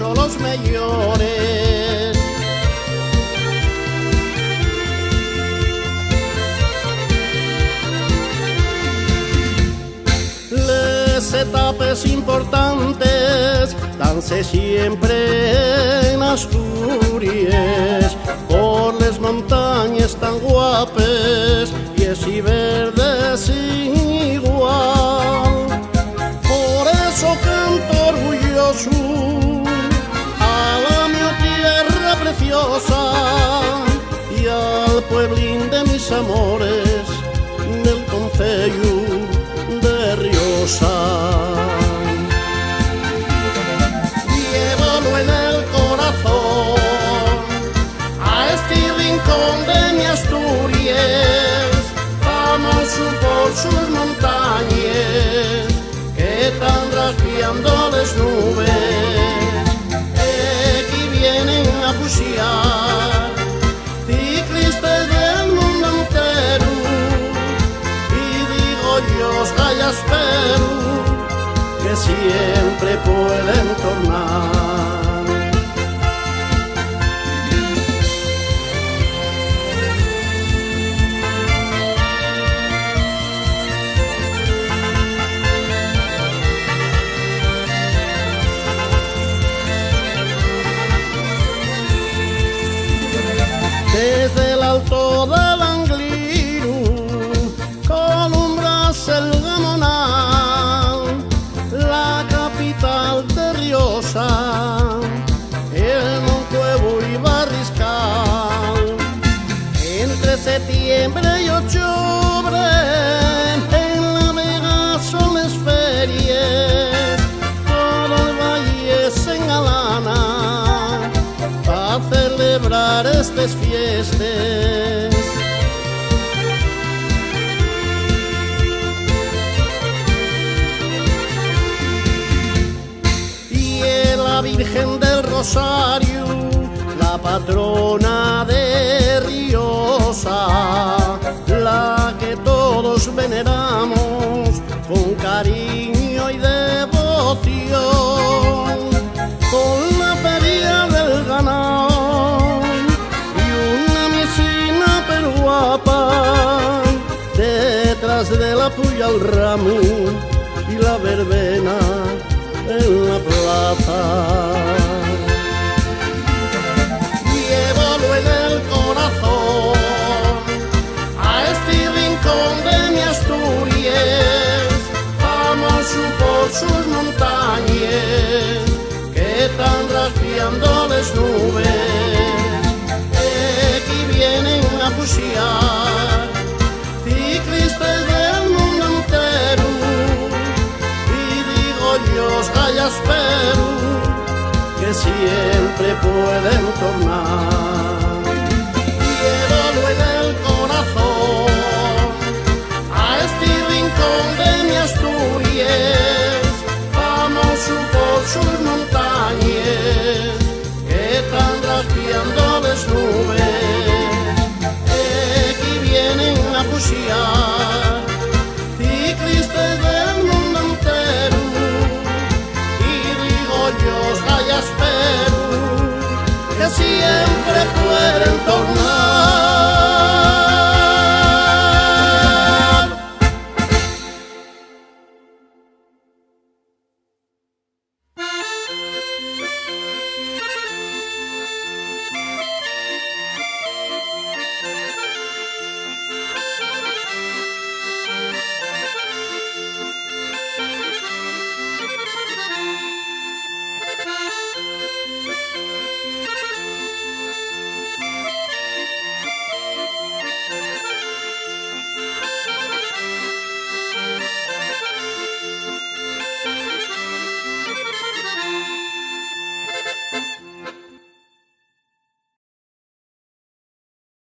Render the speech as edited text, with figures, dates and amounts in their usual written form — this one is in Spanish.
son los mejores. Les etapas importantes danse siempre en Asturias, por las montañas tan guapes y así verdes sin igual. Por eso canto orgulloso a mi tierra preciosa y al pueblín de mis amores del concello de Riosa. Llévalo en el corazón a este rincón de mi Asturias, famoso por sus montañas que están raspeando las nubes. Aquí vienen a bucear ciclistas del mundo entero, Dios, calla, espero que siempre pueden tornar. Desde el alto del Angliru, el Gamonal, la capital de Riosa, el Moncuevo y Barriscal. Entre septiembre y octubre en La Vega son las ferias, todo el valle se engalana para celebrar estas fiestas. La Virgen del Rosario, la patrona de Riosa, la que todos veneramos con cariño y devoción, con la feria del ganado y una mesina pero guapa, detrás de la puya el ramo y la verbena en la plaza. Llévalo en el corazón a este rincón de mi Asturias, famoso por sus montañas que están raspeando las nubes. Aquí vienen a bucear ciclistas del mundo entero, Dios, calla, espero que siempre pueden tornar.